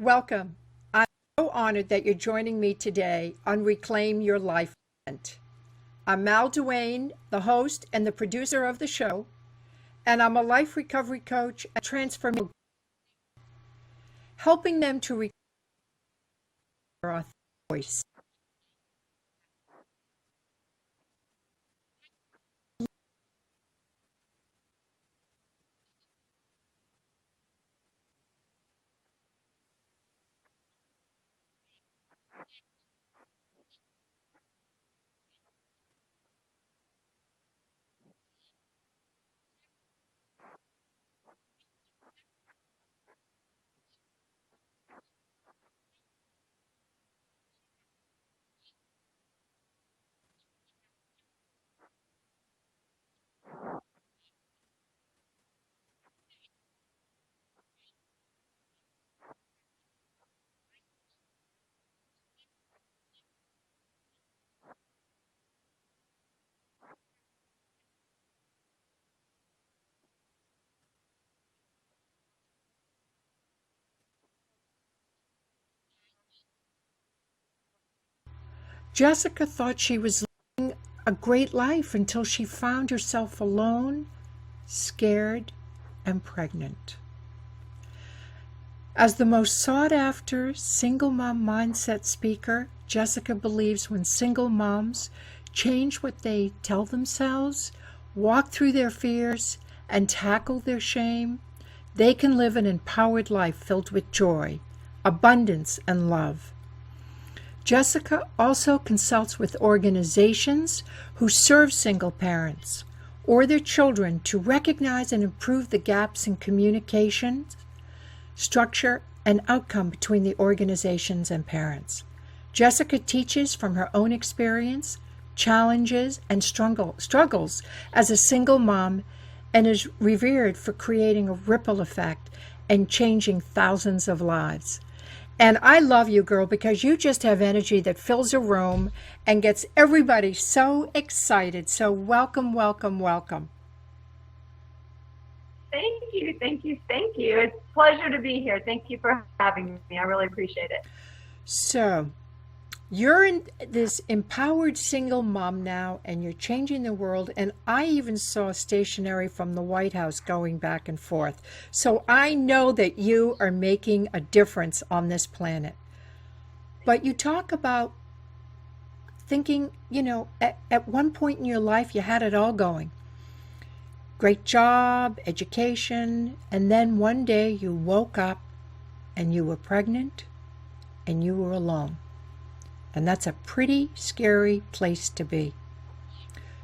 Welcome. I'm so honored that you're joining me today on Reclaim Your Life event. I'm Mal Duane, the host and the producer of the show, and I'm a life recovery coach and transformation, helping them to recover their authentic voice. Jessica thought she was living a great life until she found herself alone, scared, and pregnant. As the most sought after single mom mindset speaker, Jessica believes when single moms change what they tell themselves, walk through their fears, and tackle their shame, they can live an empowered life filled with joy, abundance, and love. Jessica also consults with organizations who serve single parents or their children to recognize and improve the gaps in communication, structure, and outcome between the organizations and parents. Jessica teaches from her own experience, challenges, and struggles as a single mom and is revered for creating a ripple effect and changing thousands of lives. And I love you, girl, because you just have energy that fills a room and gets everybody so excited. So welcome, welcome, welcome. Thank you, thank you, thank you. It's a pleasure to be here. Thank you for having me. I really appreciate it. So you're in this empowered single mom now, and you're changing the world. And I even saw stationery from the White House going back and forth. So I know that you are making a difference on this planet. But you talk about thinking, at one point in your life, you had it all going. Great job, education, and then one day you woke up and you were pregnant and you were alone. And that's a pretty scary place to be.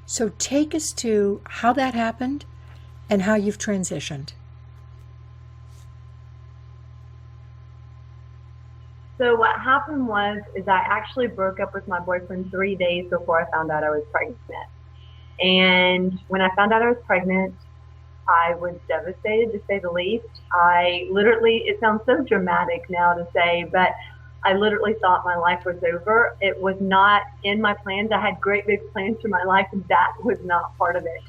So take us to how that happened and how you've transitioned. So what happened is I actually broke up with my boyfriend 3 days before I found out I was pregnant. And when I found out I was pregnant, I was devastated, to say the least. I literally, it sounds so dramatic now to say, but I literally thought my life was over. It was not in my plans. I had great big plans for my life, and that was not part of it.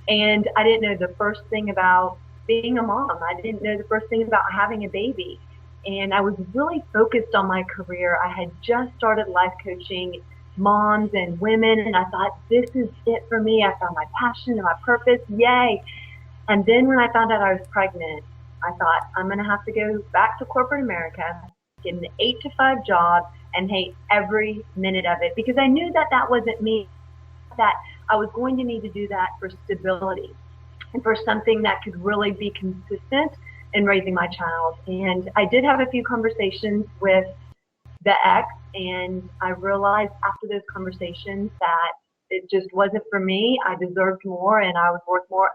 And I didn't know the first thing about being a mom. I didn't know the first thing about having a baby. And I was really focused on my career. I had just started life coaching moms and women, and I thought, this is it for me. I found my passion and my purpose. Yay. And then when I found out I was pregnant, I thought, I'm going to have to go back to corporate America, get an 8-to-5 job, and hate every minute of it, because I knew that that wasn't me, that I was going to need to do that for stability and for something that could really be consistent in raising my child. And I did have a few conversations with the ex, and I realized after those conversations that it just wasn't for me. I deserved more, and I was worth more,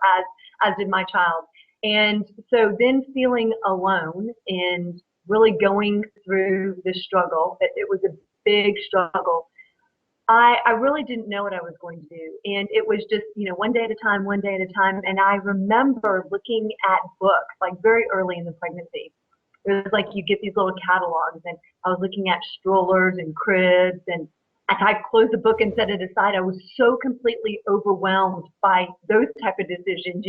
as did my child. And so then feeling alone and really going through the struggle, it was a big struggle. I really didn't know what I was going to do. And it was just, one day at a time, one day at a time. And I remember looking at books like very early in the pregnancy. It was like you get these little catalogs, and I was looking at strollers and cribs and as I closed the book and set it aside, I was so completely overwhelmed by those type of decisions,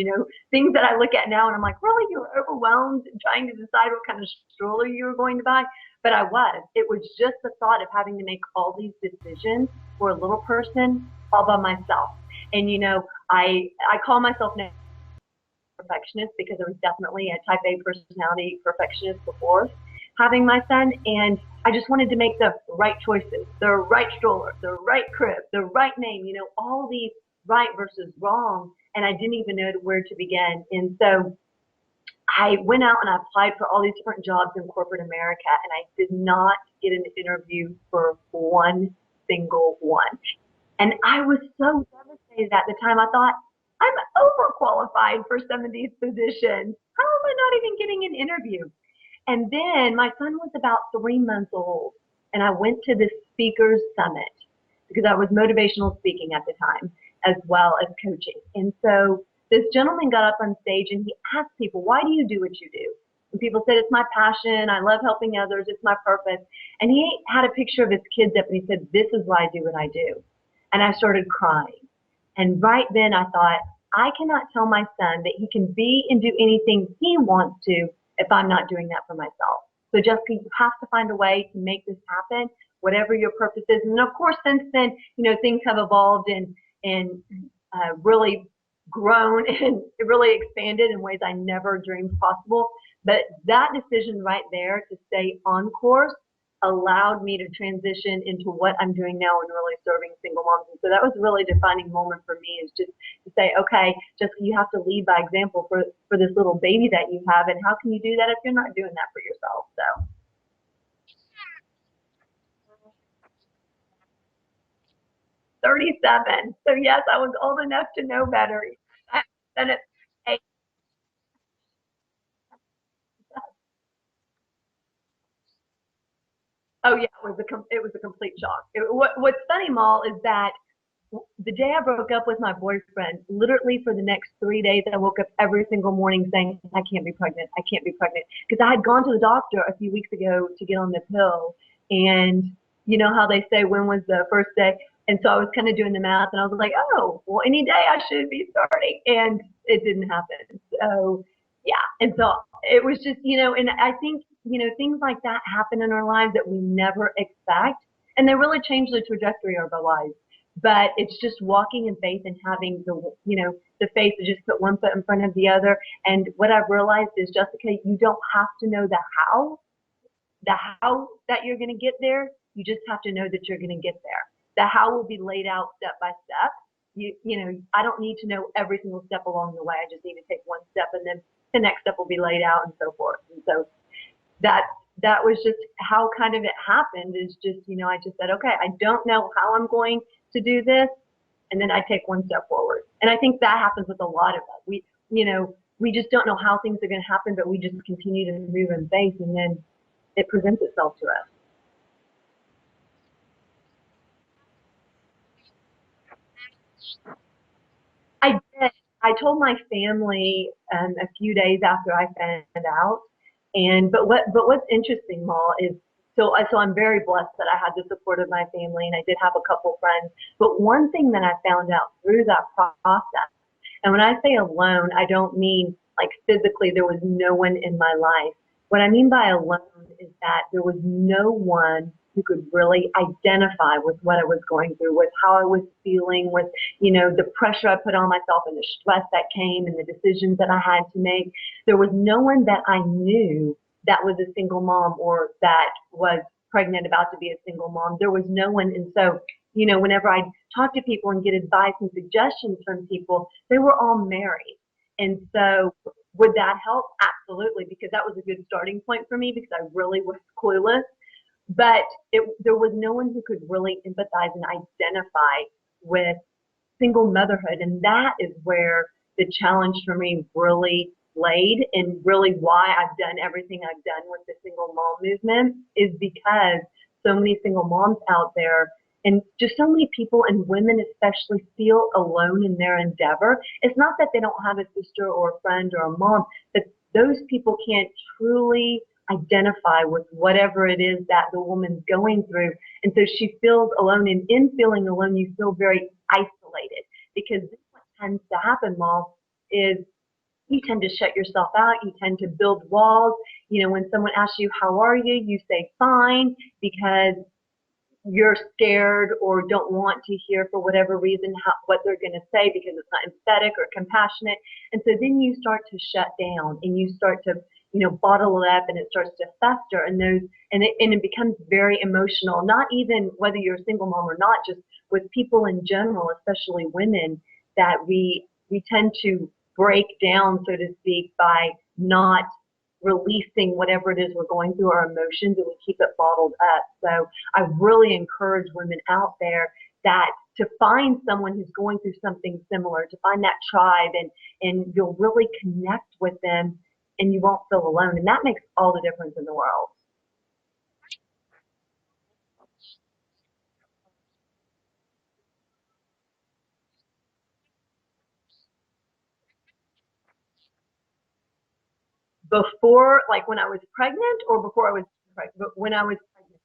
things that I look at now and I'm like, really, you were overwhelmed trying to decide what kind of stroller you were going to buy? But I was. It was just the thought of having to make all these decisions for a little person all by myself. And I call myself now perfectionist because I was definitely a type A personality perfectionist before having my son. And I just wanted to make the right choices, the right stroller, the right crib, the right name, all these right versus wrong. And I didn't even know where to begin. And so I went out and I applied for all these different jobs in corporate America, and I did not get an interview for one single one. And I was so devastated at the time. I thought, I'm overqualified for some of these positions. How am I not even getting an interview? And then my son was about 3 months old, and I went to this speakers summit because I was motivational speaking at the time as well as coaching. And so this gentleman got up on stage and he asked people, why do you do what you do? And people said, it's my passion. I love helping others. It's my purpose. And he had a picture of his kids up and he said, this is why I do what I do. And I started crying. And right then I thought, I cannot tell my son that he can be and do anything he wants to if I'm not doing that for myself. So Jessica, you have to find a way to make this happen, whatever your purpose is. And of course, since then, things have evolved and really grown and really expanded in ways I never dreamed possible. But that decision right there to stay on course allowed me to transition into what I'm doing now and really serving single moms. And so that was a really defining moment for me, is just to say, okay, Jessica, you have to lead by example for this little baby that you have. And how can you do that if you're not doing that for yourself? So 37. So yes, I was old enough to know better. And it, oh yeah, it was a complete shock. What's funny, Maul, is that the day I broke up with my boyfriend, literally for the next 3 days, I woke up every single morning saying, I can't be pregnant. I can't be pregnant. Because I had gone to the doctor a few weeks ago to get on the pill. And you know how they say, when was the first day? And so I was kind of doing the math and I was like, oh, well, any day I should be starting. And it didn't happen. So, yeah. And so it was just, and I think, things like that happen in our lives that we never expect. And they really change the trajectory of our lives. But it's just walking in faith and having the faith to just put one foot in front of the other. And what I've realized is, Jessica, you don't have to know the how that you're going to get there. You just have to know that you're going to get there. The how will be laid out step by step. I don't need to know every single step along the way. I just need to take one step, and then the next step will be laid out, and so forth. And so that that was just how kind of it happened. Is just, I just said, okay, I don't know how I'm going to do this, and then I take one step forward. And I think that happens with a lot of us. We just don't know how things are going to happen, but we just continue to move in faith, and then it presents itself to us. I did. I told my family a few days after I found out. And what's interesting, Maul, is so I'm very blessed that I had the support of my family, and I did have a couple friends. But one thing that I found out through that process, and when I say alone, I don't mean like physically there was no one in my life. What I mean by alone is that there was no one who could really identify with what I was going through, with how I was feeling, with, the pressure I put on myself and the stress that came and the decisions that I had to make. There was no one that I knew that was a single mom or that was pregnant, about to be a single mom. There was no one. And so, whenever I talk to people and get advice and suggestions from people, they were all married. And so would that help? Absolutely, because that was a good starting point for me, because I really was clueless. But there was no one who could really empathize and identify with single motherhood. And that is where the challenge for me really laid, and really why I've done everything I've done with the single mom movement, is because so many single moms out there, and just so many people, and women especially, feel alone in their endeavor. It's not that they don't have a sister or a friend or a mom, but those people can't truly identify with whatever it is that the woman's going through. And so she feels alone. And in feeling alone, you feel very isolated, because this what tends to happen, Mal, is you tend to shut yourself out. You tend to build walls. You know, when someone asks you, how are you? You say fine, because you're scared or don't want to hear for whatever reason what they're going to say, because it's not empathetic or compassionate. And so then you start to shut down and you start to, bottle it up, and it starts to fester, and it becomes very emotional, not even whether you're a single mom or not, just with people in general, especially women, that we tend to break down, so to speak, by not releasing whatever it is we're going through, our emotions, and we keep it bottled up. So I really encourage women out there that to find someone who's going through something similar, to find that tribe, and you'll really connect with them and you won't feel alone. And that makes all the difference in the world. Before, like when I was pregnant, or before I was pregnant? But when I was pregnant,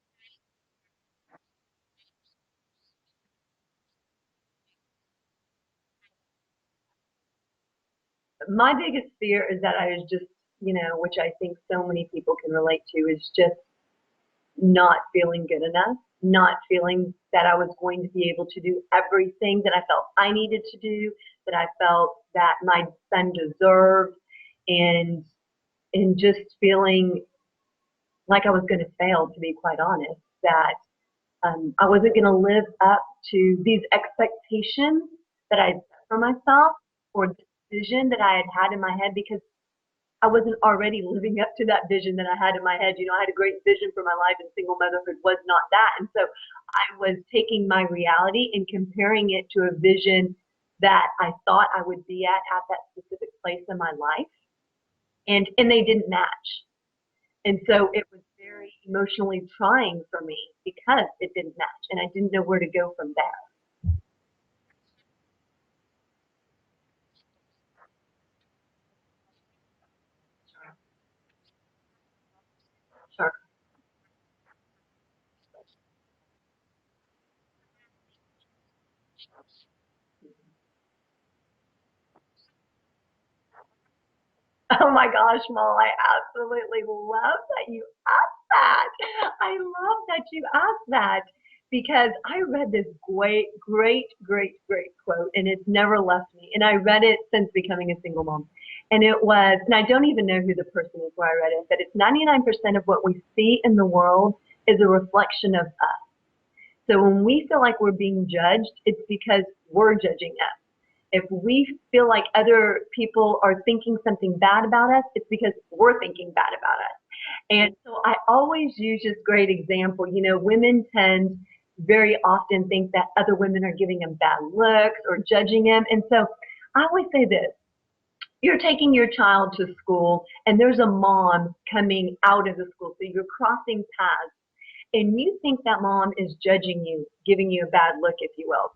my biggest fear is that I was just, which I think so many people can relate to, is just not feeling good enough, not feeling that I was going to be able to do everything that I felt I needed to do, that I felt that my son deserved, and just feeling like I was going to fail, to be quite honest, that I wasn't going to live up to these expectations that I had set for myself, or the vision that I had had in my head, because I wasn't already living up to that vision that I had in my head. I had a great vision for my life, and single motherhood was not that. And so I was taking my reality and comparing it to a vision that I thought I would be at that specific place in my life. And they didn't match. And so it was very emotionally trying for me because it didn't match, and I didn't know where to go from there. Sure. Oh my gosh, Mal, I absolutely love that you asked that. I love that you asked that, because I read this great quote, and it's never left me. And I read it since becoming a single mom. And it was, and I don't even know who the person is where I read it, but it's 99% of what we see in the world is a reflection of us. So when we feel like we're being judged, it's because we're judging us. If we feel like other people are thinking something bad about us, it's because we're thinking bad about us. And so I always use this great example. Women tend very often think that other women are giving them bad looks or judging them. And so I always say this: you're taking your child to school, and there's a mom coming out of the school. So you're crossing paths, and you think that mom is judging you, giving you a bad look, if you will,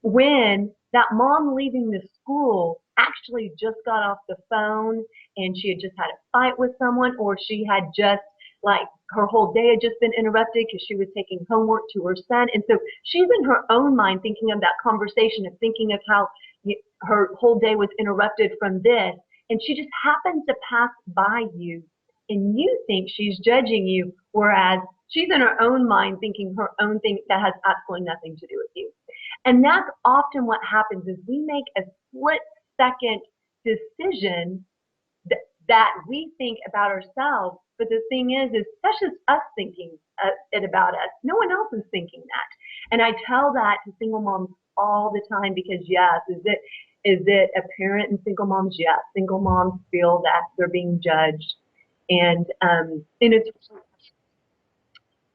when that mom leaving the school actually just got off the phone, and she had just had a fight with someone, or she had just, like, her whole day had just been interrupted because she was taking homework to her son. And so she's in her own mind thinking of that conversation and thinking of how her whole day was interrupted from this. And she just happens to pass by you, and you think she's judging you, whereas she's in her own mind thinking her own thing that has absolutely nothing to do with you. And that's often what happens, is we make a split second decision that we think about ourselves. But the thing is that's just us thinking it about us. No one else is thinking that. And I tell that to single moms all the time, because yes, is it apparent in single moms? Yes, single moms feel that they're being judged, and it's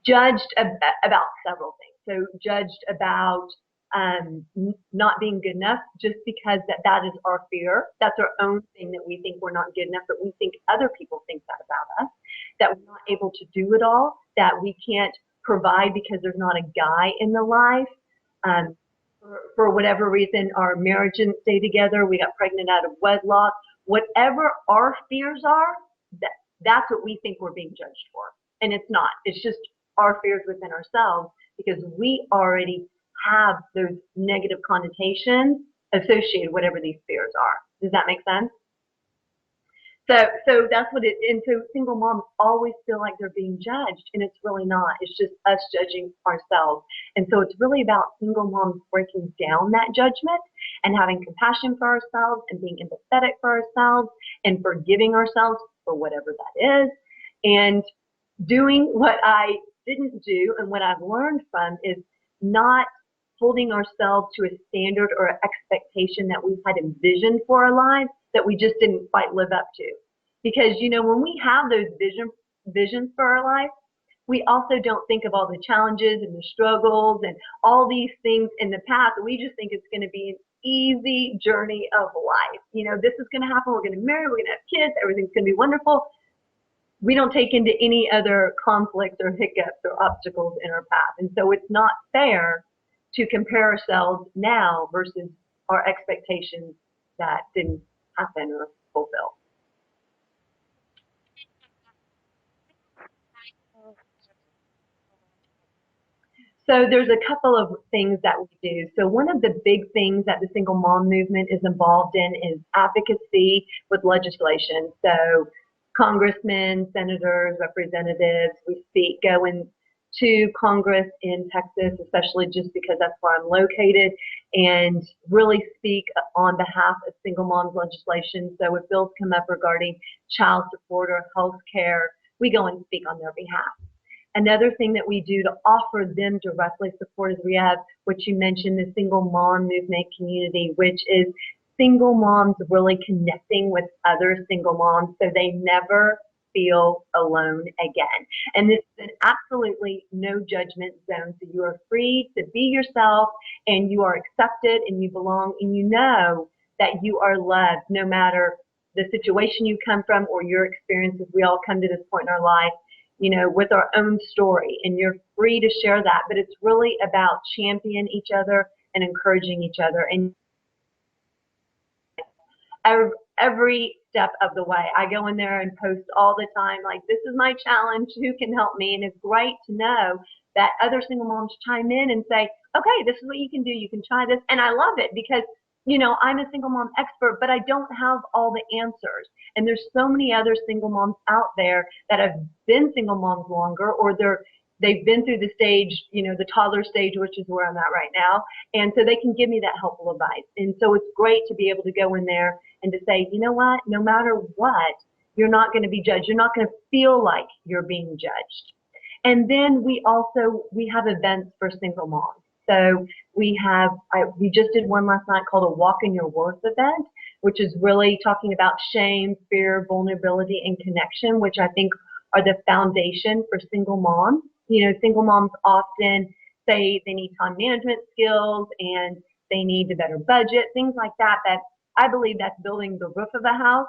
judged about several things. So judged about not being good enough, just because that is our fear. That's our own thing, that we think we're not good enough, but we think other people think that about us, that we're not able to do it all, that we can't provide because there's not a guy in the life. Um, for whatever reason, our marriage didn't stay together. We got pregnant out of wedlock. Whatever our fears are, that that's what we think we're being judged for. And it's not. It's just our fears within ourselves because we already have those negative connotations associated with whatever these fears are. Does that make sense? So that's what it. And so single moms always feel like they're being judged, and it's really not. It's just us judging ourselves. And so it's really about single moms breaking down that judgment and having compassion for ourselves and being empathetic for ourselves and forgiving ourselves for whatever that is, and doing what I didn't do and what I've learned from is not holding ourselves to a standard or an expectation that we had envisioned for our lives that we just didn't quite live up to. Because, when we have those visions for our life, we also don't think of all the challenges and the struggles and all these things in the past. We just think it's going to be an easy journey of life. This is going to happen. We're going to marry. We're going to have kids. Everything's going to be wonderful. We don't take into any other conflicts or hiccups or obstacles in our path. And so it's not fair to compare ourselves now versus our expectations that didn't happen or fulfill. So there's a couple of things that we do. So one of the big things that the single mom movement is involved in is advocacy with legislation. So congressmen, senators, representatives, we go into Congress in Texas, especially just because that's where I'm located, and really speak on behalf of single moms legislation. So if bills come up regarding child support or health care, we go and speak on their behalf. Another thing that we do to offer them directly support is we have what you mentioned, the single mom movement community, which is single moms really connecting with other single moms so they never feel alone again. And this is an absolutely no judgment zone. So you are free to be yourself and you are accepted and you belong and you know that you are loved no matter the situation you come from or your experiences. We all come to this point in our life with our own story, and you're free to share that. But it's really about championing each other and encouraging each other. And every step of the way, I go in there and post all the time, like, this is my challenge. Who can help me? And it's great to know that other single moms chime in and say, okay, this is what you can do. You can try this. And I love it because I'm a single mom expert, but I don't have all the answers. And there's so many other single moms out there that have been single moms longer, or they've been through the stage, the toddler stage, which is where I'm at right now. And so they can give me that helpful advice. And so it's great to be able to go in there and to say, you know what, no matter what, you're not going to be judged. You're not going to feel like you're being judged. And then we have events for single moms. So we just did one last night called a Walk in Your Worth event, which is really talking about shame, fear, vulnerability, and connection, which I think are the foundation for single moms. Single moms often say they need time management skills and they need a better budget, things like that, that I believe that's building the roof of a house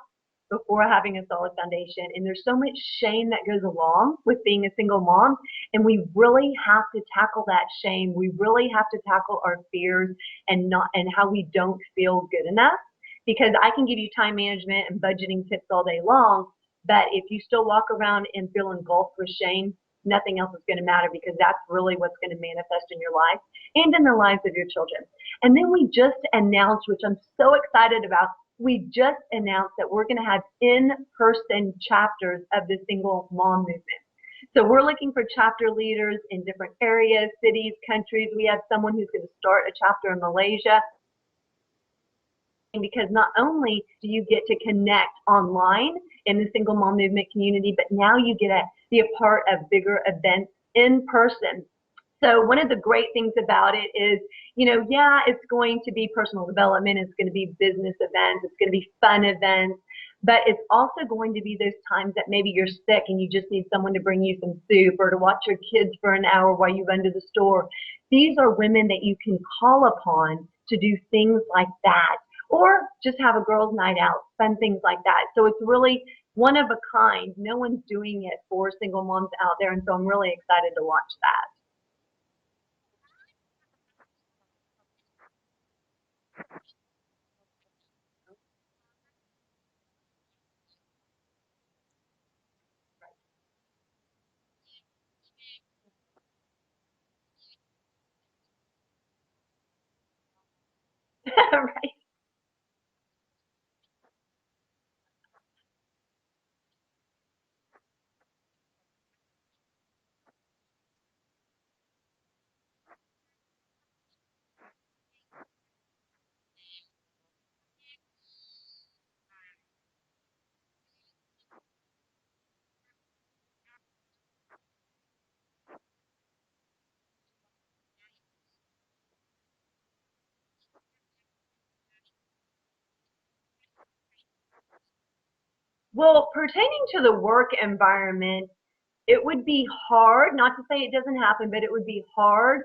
before having a solid foundation. And there's so much shame that goes along with being a single mom. And we really have to tackle that shame. We really have to tackle our fears and how we don't feel good enough. Because I can give you time management and budgeting tips all day long, but if you still walk around and feel engulfed with shame, nothing else is going to matter, because that's really what's going to manifest in your life and in the lives of your children. And then we just announced, which I'm so excited about, we just announced that we're going to have in-person chapters of the single mom movement. So we're looking for chapter leaders in different areas, cities, countries. We have someone who's going to start a chapter in Malaysia, because not only do you get to connect online in the single mom movement community, but now you get to be a part of bigger events in person. So one of the great things about it is, it's going to be personal development, it's going to be business events, it's going to be fun events, but it's also going to be those times that maybe you're sick and you just need someone to bring you some soup, or to watch your kids for an hour while you run to the store. These are women that you can call upon to do things like that, or just have a girls' night out, fun things like that. So it's really one of a kind. No one's doing it for single moms out there, and so I'm really excited to watch that. Right. Well, pertaining to the work environment, it would be hard, not to say it doesn't happen, but it would be hard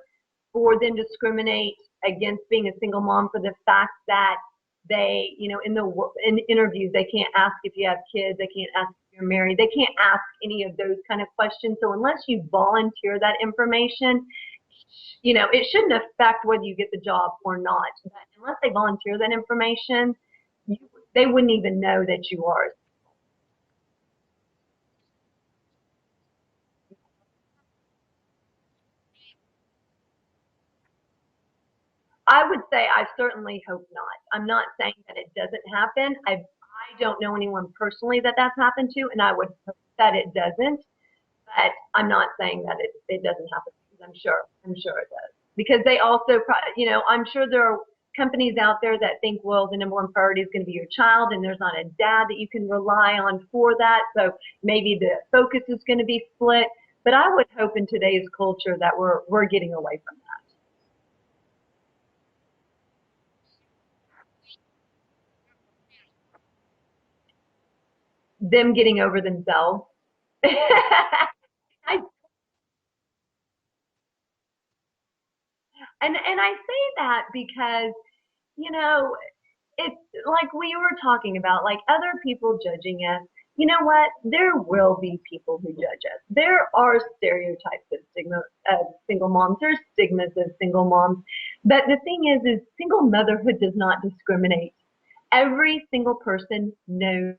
for them to discriminate against being a single mom for the fact that they, in interviews, they can't ask if you have kids, they can't ask if you're married, they can't ask any of those kind of questions. So unless you volunteer that information, it shouldn't affect whether you get the job or not. But unless they volunteer that information, they wouldn't even know that you are. I would say I certainly hope not. I'm not saying that it doesn't happen. I don't know anyone personally that that's happened to, and I would hope that it doesn't. But I'm not saying that it doesn't happen because I'm sure it does. Because they also, I'm sure there are companies out there that think, well, the number one priority is going to be your child, and there's not a dad that you can rely on for that. So maybe the focus is going to be split. But I would hope in today's culture that we're getting away from that. Them getting over themselves. I, and I say that because you know it's like we were talking about, like other people judging us. You know what? There will be people who judge us. There are stereotypes of stigma of single moms. There's stigmas of single moms. But the thing is single motherhood does not discriminate. Every single person knows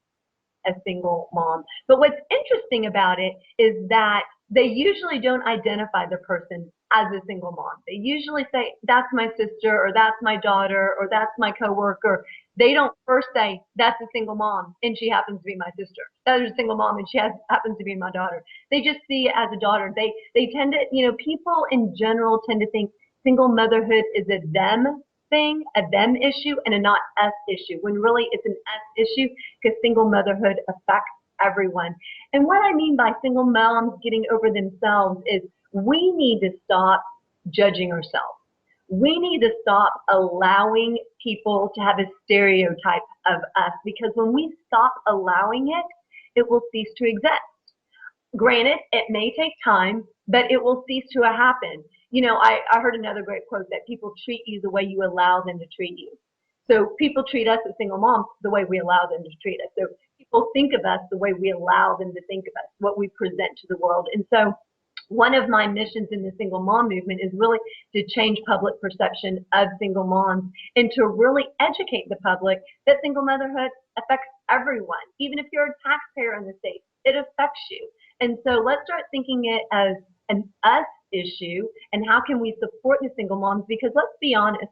a single mom. But what's interesting about it is that they usually don't identify the person as a single mom. They usually say, that's my sister, or that's my daughter, or that's my coworker. They don't first say, that's a single mom, and she happens to be my sister. That's a single mom, and happens to be my daughter. They just see it as a daughter. They tend to, people in general tend to think single motherhood is a them thing, a them issue, and a not us issue, when really it's an us issue because single motherhood affects everyone. And what I mean by single moms getting over themselves is we need to stop judging ourselves. We need to stop allowing people to have a stereotype of us, because when we stop allowing it, it will cease to exist. Granted, it may take time, but it will cease to happen. I heard another great quote that people treat you the way you allow them to treat you. So people treat us as single moms the way we allow them to treat us. So people think of us the way we allow them to think of us, what we present to the world. And so one of my missions in the single mom movement is really to change public perception of single moms and to really educate the public that single motherhood affects everyone. Even if you're a taxpayer in the state, it affects you. And so let's start thinking it as an us issue, and how can we support the single moms? Because let's be honest,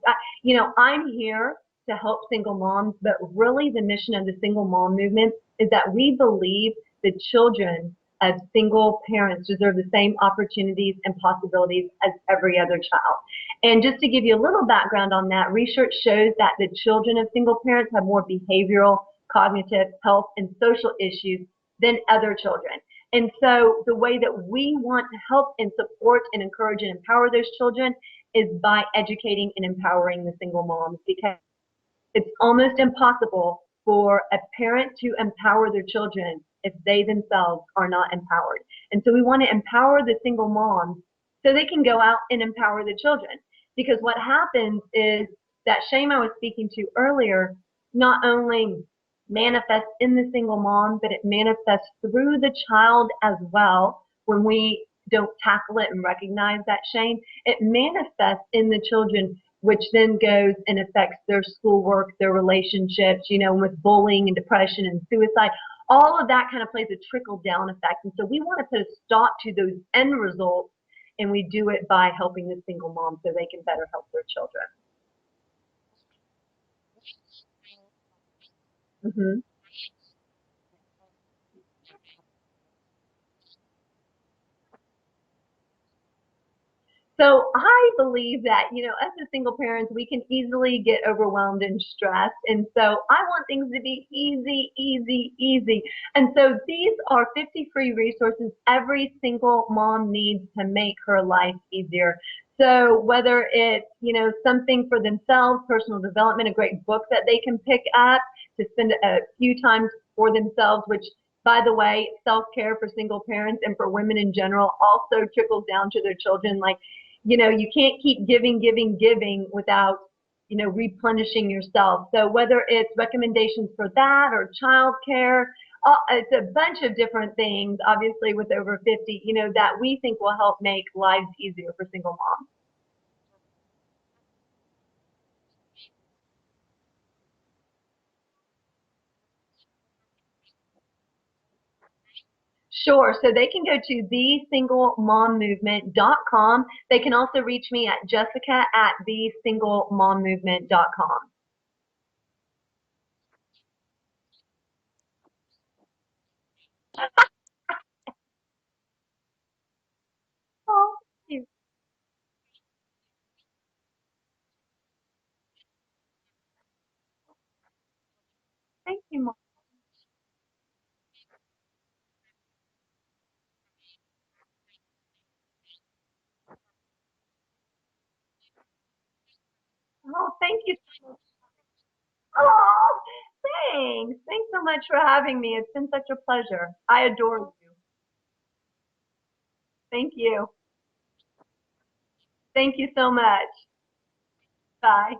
I'm here to help single moms, but really the mission of the single mom movement is that we believe the children of single parents deserve the same opportunities and possibilities as every other child. And just to give you a little background on that, research shows that the children of single parents have more behavioral, cognitive, health, and social issues than other children. And so the way that we want to help and support and encourage and empower those children is by educating and empowering the single moms, because it's almost impossible for a parent to empower their children if they themselves are not empowered. And so we want to empower the single moms so they can go out and empower the children. Because what happens is that shame I was speaking to earlier not only manifests in the single mom, but it manifests through the child as well. When we don't tackle it and recognize that shame, it manifests in the children, which then goes and affects their schoolwork, their relationships, with bullying and depression and suicide. All of that kind of plays a trickle down effect. And so we want to put a stop to those end results, and we do it by helping the single mom so they can better help their children. Mhm. So I believe that, as a single parents, we can easily get overwhelmed and stressed. And so I want things to be easy, easy, easy. And so these are 50 free resources every single mom needs to make her life easier. So whether it's, something for themselves, personal development, a great book that they can pick up to spend a few times for themselves, which by the way, self-care for single parents and for women in general also trickles down to their children. Like, you can't keep giving, giving, giving without, replenishing yourself. So whether it's recommendations for that or childcare, it's a bunch of different things, obviously with over 50, that we think will help make lives easier for single moms. Sure. So they can go to thesinglemommovement.com. They can also reach me at Jessica at thesinglemommovement.com. Oh, thank you. Thank you, Mom. Oh, thank you so much. Oh, thanks. Thanks so much for having me. It's been such a pleasure. I adore you. Thank you. Thank you so much. Bye.